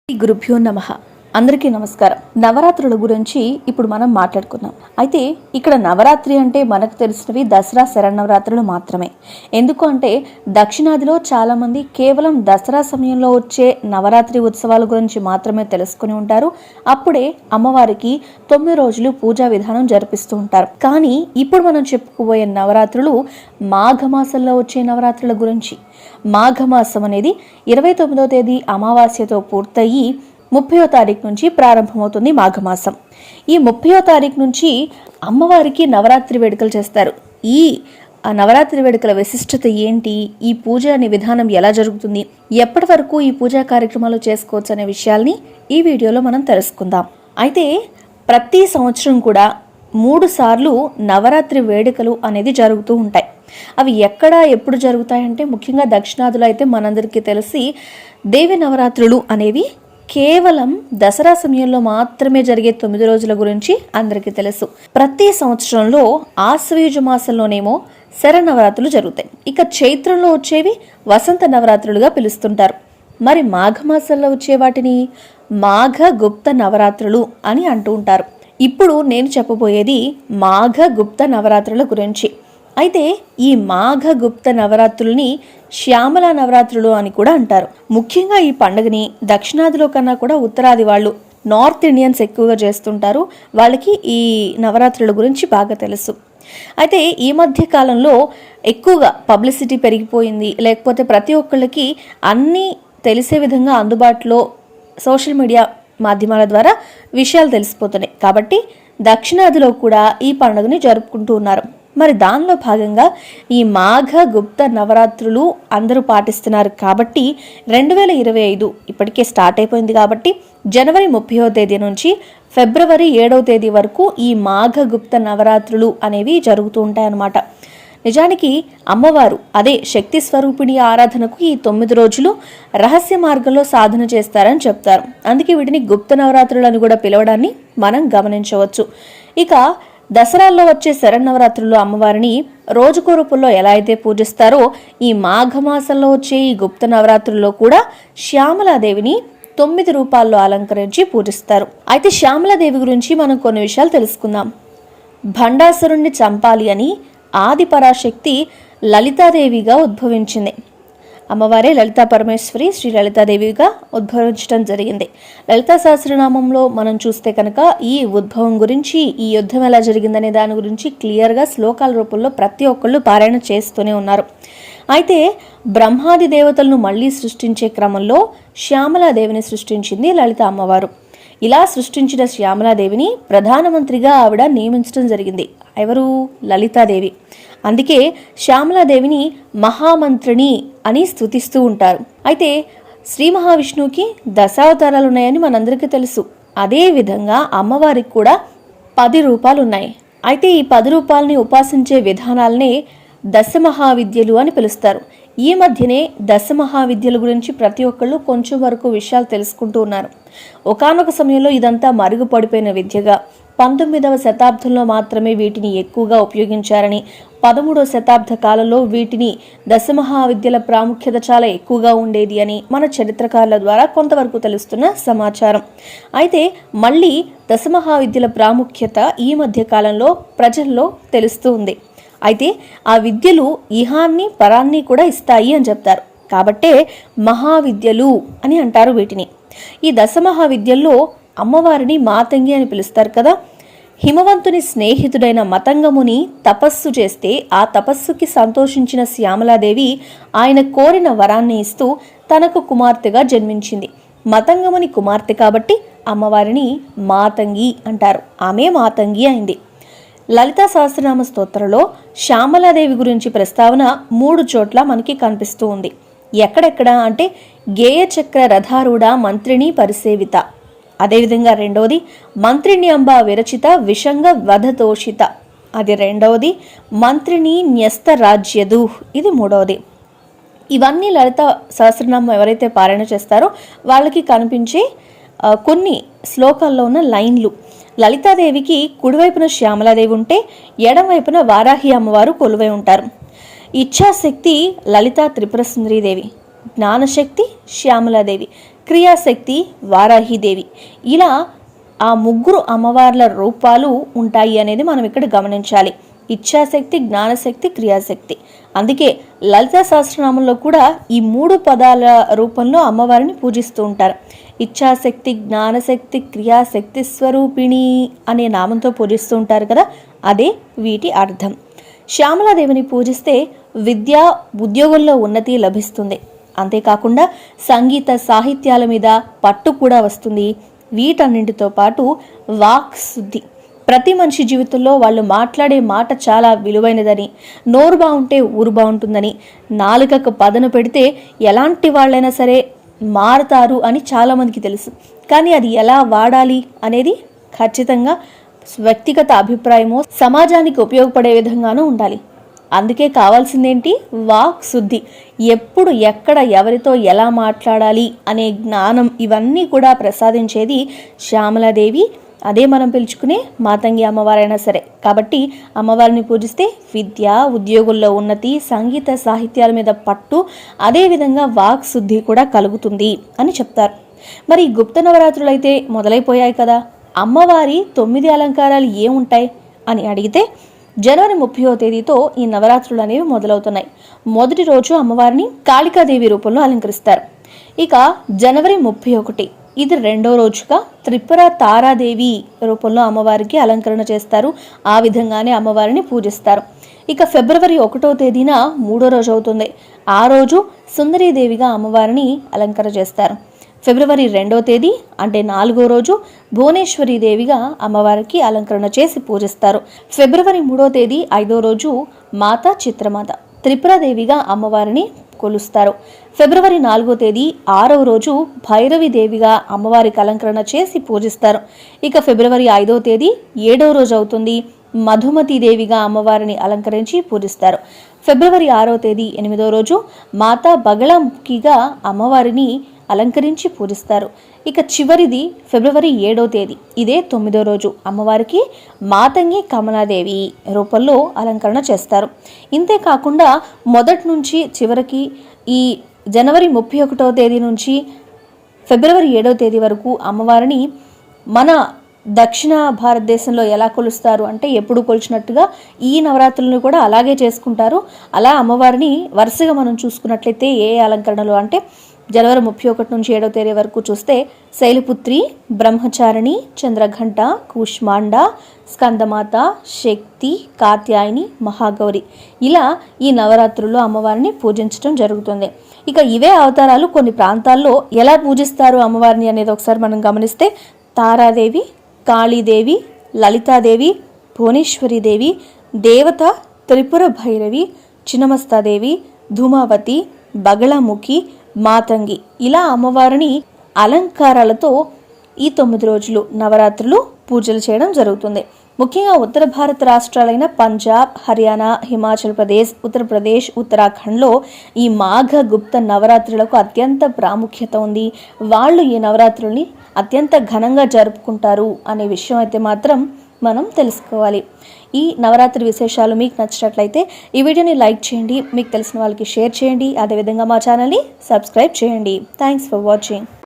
గురుభ్యో నమః. అందరికీ నమస్కారం. నవరాత్రుల గురించి ఇప్పుడు మనం మాట్లాడుకున్నాం. అయితే ఇక్కడ నవరాత్రి అంటే మనకు తెలిసినవి దసరా శరన్నవరాత్రులు మాత్రమే. ఎందుకు అంటే దక్షిణాదిలో చాలా మంది కేవలం దసరా సమయంలో వచ్చే నవరాత్రి ఉత్సవాల గురించి మాత్రమే తెలుసుకుని ఉంటారు. అప్పుడే అమ్మవారికి 9 రోజులు పూజా విధానం జరిపిస్తూ ఉంటారు. కానీ ఇప్పుడు మనం చెప్పుకోబోయే నవరాత్రులు మాఘమాసంలో వచ్చే నవరాత్రుల గురించి. మాఘమాసం అనేది 29వ తేదీ అమావాస్యతో పూర్తయి 30వ తారీఖు నుంచి ప్రారంభమవుతుంది మాఘమాసం. ఈ 30వ తారీఖు నుంచి అమ్మవారికి నవరాత్రి వేడుకలు చేస్తారు. ఈ నవరాత్రి వేడుకల విశిష్టత ఏంటి, ఈ పూజ అనే విధానం ఎలా జరుగుతుంది, ఎప్పటి వరకు ఈ పూజా కార్యక్రమాలు చేసుకోవచ్చు అనే విషయాల్ని ఈ వీడియోలో మనం తెలుసుకుందాం. అయితే ప్రతి సంవత్సరం కూడా 3 సార్లు నవరాత్రి వేడుకలు అనేది జరుగుతూ ఉంటాయి. అవి ఎప్పుడు జరుగుతాయంటే ముఖ్యంగా దక్షిణాదిలో అయితే మనందరికీ తెలిసి దేవి నవరాత్రులు అనేవి కేవలం దసరా సమయంలో మాత్రమే జరిగే 9 రోజుల గురించి అందరికీ తెలుసు. ప్రతి సంవత్సరంలో ఆశ్వయుజ మాసంలోనేమో శరన్నవరాత్రులు జరుగుతాయి. ఇక చైత్రంలో వచ్చేవి వసంత నవరాత్రులుగా పిలుస్తుంటారు. మరి మాఘమాసంలో వచ్చే వాటిని మాఘ గుప్త నవరాత్రులు అని అంటూ ఉంటారు. ఇప్పుడు నేను చెప్పబోయేది మాఘ గుప్త నవరాత్రుల గురించి. అయితే ఈ మాఘ గుప్త నవరాత్రుల్ని శ్యామల నవరాత్రులు అని కూడా అంటారు. ముఖ్యంగా ఈ పండుగని దక్షిణాదిలో కన్నా కూడా ఉత్తరాది వాళ్ళు, నార్త్ ఇండియన్స్ ఎక్కువగా చేస్తుంటారు. వాళ్ళకి ఈ నవరాత్రుల గురించి బాగా తెలుసు. అయితే ఈ మధ్య కాలంలో ఎక్కువగా పబ్లిసిటీ పెరిగిపోయింది, లేకపోతే ప్రతి ఒక్కళ్ళకి అన్నీ తెలిసే విధంగా అందుబాటులో సోషల్ మీడియా మాధ్యమాల ద్వారా విషయాలు తెలిసిపోతున్నాయి. కాబట్టి దక్షిణాదిలో కూడా ఈ పండుగని జరుపుకుంటూ ఉన్నారు. మరి దానిలో భాగంగా ఈ మాఘ గుప్త నవరాత్రులు అందరూ పాటిస్తున్నారు. కాబట్టి 2025 ఇప్పటికే స్టార్ట్ అయిపోయింది. కాబట్టి జనవరి 30వ తేదీ నుంచి ఫిబ్రవరి 7వ తేదీ వరకు ఈ మాఘ గుప్త నవరాత్రులు అనేవి జరుగుతూ ఉంటాయన్నమాట. నిజానికి అమ్మవారు అదే శక్తి స్వరూపిణి ఆరాధనకు ఈ 9 రోజులు రహస్య మార్గంలో సాధన చేస్తారని చెప్తారు. అందుకే వీటిని గుప్త నవరాత్రులు అని కూడా పిలవడాన్ని మనం గమనించవచ్చు. ఇక దసరాల్లో వచ్చే శరన్నవరాత్రుల్లో అమ్మవారిని రోజుకో రూపంలో ఎలా అయితే పూజిస్తారో ఈ మాఘమాసంలో వచ్చే ఈ గుప్త నవరాత్రుల్లో కూడా శ్యామలాదేవిని 9 రూపాల్లో అలంకరించి పూజిస్తారు. అయితే శ్యామలాదేవి గురించి మనం కొన్ని విషయాలు తెలుసుకుందాం. భండాసురుణ్ణి చంపాలి అని ఆది పరాశక్తి లలితాదేవిగా ఉద్భవించింది. అమ్మవారే లలితా పరమేశ్వరి శ్రీ లలితాదేవిగా ఉద్భవించడం జరిగింది. లలితా సహస్రనామంలో మనం చూస్తే కనుక ఈ ఉద్భవం గురించి, ఈ యుద్ధం ఎలా జరిగిందనే దాని గురించి క్లియర్గా శ్లోకాల రూపంలో ప్రతి ఒక్కళ్ళు పారాయణ చేస్తూనే ఉన్నారు. అయితే బ్రహ్మాది దేవతలను మళ్ళీ సృష్టించే క్రమంలో శ్యామలాదేవిని సృష్టించింది లలిత అమ్మవారు. ఇలా సృష్టించిన శ్యామలాదేవిని ప్రధానమంత్రిగా ఆవిడ నియమించడం జరిగింది. ఎవరు? లలితాదేవి. అందుకే శ్యామలాదేవిని మహామంత్రిని అని స్తుతిస్తూ ఉంటారు. అయితే శ్రీ మహావిష్ణువుకి 10 అవతారాలు ఉన్నాయని మనందరికీ తెలుసు. అదే విధంగా అమ్మవారికి కూడా 10 రూపాలు ఉన్నాయి. అయితే ఈ 10 రూపాలని ఉపాసించే విధానాలనే దశమహావిద్యలు అని పిలుస్తారు. ఈ మధ్యనే దశమహావిద్యల గురించి ప్రతి ఒక్కళ్ళు కొంచెం వరకు విషయాలు తెలుసుకుంటూ ఉన్నారు. ఒకానొక సమయంలో ఇదంతా మరుగుపడిపోయిన విద్యగా, 19వ శతాబ్దంలో మాత్రమే వీటిని ఎక్కువగా ఉపయోగించారని, 13వ శతాబ్ద కాలంలో వీటిని దశమహావిద్యల ప్రాముఖ్యత చాలా ఎక్కువగా ఉండేది అని మన చరిత్రకారుల ద్వారా కొంతవరకు తెలుస్తున్న సమాచారం. అయితే మళ్ళీ దశమహావిద్యల ప్రాముఖ్యత ఈ మధ్య కాలంలో ప్రజల్లో తెలుస్తూ ఉంది. అయితే ఆ విద్యలు ఇహాన్ని పరాన్ని కూడా ఇస్తాయి అని చెప్తారు. కాబట్టే మహావిద్యలు అని అంటారు వీటిని. ఈ దశమహావిద్యల్లో అమ్మవారిని మాతంగి అని పిలుస్తారు కదా. హిమవంతుని స్నేహితుడైన మతంగముని తపస్సు చేస్తే ఆ తపస్సుకి సంతోషించిన శ్యామలాదేవి ఆయన కోరిన వరాన్ని ఇస్తూ తనకు కుమార్తెగా జన్మించింది. మతంగముని కుమార్తె కాబట్టి అమ్మవారిని మాతంగి అంటారు. ఆమె మాతంగి అయింది. లలితా సహస్రనామ స్తోత్రంలో శ్యామలాదేవి గురించి ప్రస్తావన 3 చోట్ల మనకి కనిపిస్తూ ఉంది. ఎక్కడెక్కడ అంటే గేయచక్ర రథారూఢ మంత్రిని పరిసేవిత, అదేవిధంగా 2వది మంత్రిని అంబ విరచిత విషంగ వధతోషిత, అది 2వది మంత్రిని న్యస్త రాజ్యదు, ఇది 3వది. ఇవన్నీ లలిత సహస్రనామం ఎవరైతే పారాయణ చేస్తారో వాళ్ళకి కనిపించే కొన్ని శ్లోకాల్లో ఉన్న లైన్లు. లలితాదేవికి కుడివైపున శ్యామలాదేవి ఉంటే ఎడమవైపున వారాహి అమ్మవారు కొలువై ఉంటారు. ఇచ్ఛాశక్తి లలితా త్రిపుర సుందరీదేవి, జ్ఞానశక్తి శ్యామలాదేవి, క్రియాశక్తి వారాహిదేవి. ఇలా ఆ ముగ్గురు అమ్మవార్ల రూపాలు ఉంటాయి అనేది మనం ఇక్కడ గమనించాలి. ఇచ్ఛాశక్తి, జ్ఞానశక్తి, క్రియాశక్తి. అందుకే లలితా సహస్రనామంలో కూడా ఈ 3 పదాల రూపంలో అమ్మవారిని పూజిస్తూ ఉంటారు. ఇచ్ఛాశక్తి, జ్ఞానశక్తి, క్రియాశక్తి స్వరూపిణి అనే నామంతో పూజిస్తూ ఉంటారు కదా, అదే వీటి అర్థం. శ్యామలాదేవిని పూజిస్తే విద్య, ఉద్యోగంలో ఉన్నతి లభిస్తుంది. అంతేకాకుండా సంగీత సాహిత్యాల మీద పట్టు కూడా వస్తుంది. వీటన్నింటితో పాటు వాక్ శుద్ధి. ప్రతి మనిషి జీవితంలో వాళ్ళు మాట్లాడే మాట చాలా విలువైనదని, నోరు బాగుంటే ఊరు బాగుంటుందని, నాలుకకు పదను పెడితే ఎలాంటి వాళ్ళైనా సరే మారతారు అని చాలామందికి తెలుసు. కానీ అది ఎలా వాడాలి అనేది ఖచ్చితంగా వ్యక్తిగత అభిప్రాయమో సమాజానికి ఉపయోగపడే విధంగానూ ఉండాలి. అందుకే కావాల్సిందేంటి? వాక్ శుద్ధి. ఎప్పుడు, ఎక్కడ, ఎవరితో ఎలా మాట్లాడాలి అనే జ్ఞానం, ఇవన్నీ కూడా ప్రసాదించేది శ్యామలాదేవి. అదే మనం పిలుచుకునే మాతంగి అమ్మవారైనా సరే. కాబట్టి అమ్మవారిని పూజిస్తే విద్య, ఉద్యోగుల్లో ఉన్నతి, సంగీత సాహిత్యాల మీద పట్టు, అదేవిధంగా వాక్ శుద్ధి కూడా కలుగుతుంది అని చెప్తారు. మరి గుప్త నవరాత్రులు అయితే మొదలైపోయాయి కదా, అమ్మవారి 9 అలంకారాలు ఏముంటాయి అని అడిగితే జనవరి 30వ తేదీతో ఈ నవరాత్రులు అనేవి మొదలవుతున్నాయి. మొదటి రోజు అమ్మవారిని కాళికాదేవి రూపంలో అలంకరిస్తారు. ఇక జనవరి 31, ఇది రెండో రోజుగా త్రిపుర తారాదేవి రూపంలో అమ్మవారికి అలంకరణ చేస్తారు. ఆ విధంగానే అమ్మవారిని పూజిస్తారు. ఇక ఫిబ్రవరి 1వ తేదీన మూడో రోజు అవుతుంది. ఆ రోజు సుందరీదేవిగా అమ్మవారిని అలంకరణ చేస్తారు. ఫిబ్రవరి 2వ తేదీ అంటే 4వ రోజు భువనేశ్వరి దేవిగా అమ్మవారికి అలంకరణ చేసి పూజిస్తారు. ఫిబ్రవరి 3వ తేదీ 5వ రోజు మాతా చిత్రమాత త్రిపురదేవిగా అమ్మవారిని కొలుస్తారు. ఫిబ్రవరి 4వ తేదీ 6వ రోజు భైరవి దేవిగా అమ్మవారికి అలంకరణ చేసి పూజిస్తారు. ఇక ఫిబ్రవరి 5వ తేదీ 7వ రోజు అవుతుంది. మధుమతి దేవిగా అమ్మవారిని అలంకరించి పూజిస్తారు. ఫిబ్రవరి 6వ తేదీ 8వ రోజు మాతా బగళముఖిగా అమ్మవారిని అలంకరించి పూజిస్తారు. ఇక చివరిది ఫిబ్రవరి 7వ తేదీ, ఇదే 9వ రోజు అమ్మవారికి మాతంగి కమలాదేవి రూపంలో అలంకరణ చేస్తారు. ఇంతేకాకుండా మొదటి నుంచి చివరికి ఈ జనవరి 31వ తేదీ నుంచి ఫిబ్రవరి 7వ తేదీ వరకు అమ్మవారిని మన దక్షిణ భారతదేశంలో ఎలా కొలుస్తారు అంటే ఎప్పుడు కొలిచినట్టుగా ఈ నవరాత్రులను కూడా అలాగే చేసుకుంటారు. అలా అమ్మవారిని వరుసగా మనం చూసుకున్నట్లయితే ఏ అలంకరణలు అంటే జనవరి 31 నుంచి 7వ తేదీ వరకు చూస్తే శైలపుత్రి, బ్రహ్మచారిణి, చంద్రఘంట, కూష్మాండ, స్కందమాత, శక్తి, కాత్యాయని, మహాగౌరి, ఇలా ఈ నవరాత్రుల్లో అమ్మవారిని పూజించడం జరుగుతుంది. ఇక ఇవే అవతారాలు కొన్ని ప్రాంతాల్లో ఎలా పూజిస్తారు అమ్మవారిని అనేది ఒకసారి మనం గమనిస్తే తారాదేవి, కాళీదేవి, లలితాదేవి, భువనేశ్వరీదేవి, దేవత త్రిపుర భైరవి, చిన్నమస్తాదేవి, ధూమావతి, బగళముఖి, మాతంగి, ఇలా అమ్మవారిని అలంకారాలతో ఈ 9 రోజులు నవరాత్రులు పూజలు చేయడం జరుగుతుంది. ముఖ్యంగా ఉత్తర భారత రాష్ట్రాలైన పంజాబ్, హర్యానా, హిమాచల్ ప్రదేశ్, ఉత్తరప్రదేశ్, ఉత్తరాఖండ్లో ఈ మాఘ గుప్త నవరాత్రులకు అత్యంత ప్రాముఖ్యత ఉంది. వాళ్ళు ఈ నవరాత్రుల్ని అత్యంత ఘనంగా జరుపుకుంటారు అనే విషయం అయితే మాత్రం మనం తెలుసుకోవాలి. ఈ నవరాత్రి విశేషాలు మీకు నచ్చినట్లయితే ఈ వీడియోని లైక్ చేయండి, మీకు తెలిసిన వాళ్ళకి షేర్ చేయండి, అదేవిధంగా మా ఛానల్ని సబ్స్క్రైబ్ చేయండి. Thanks for watching.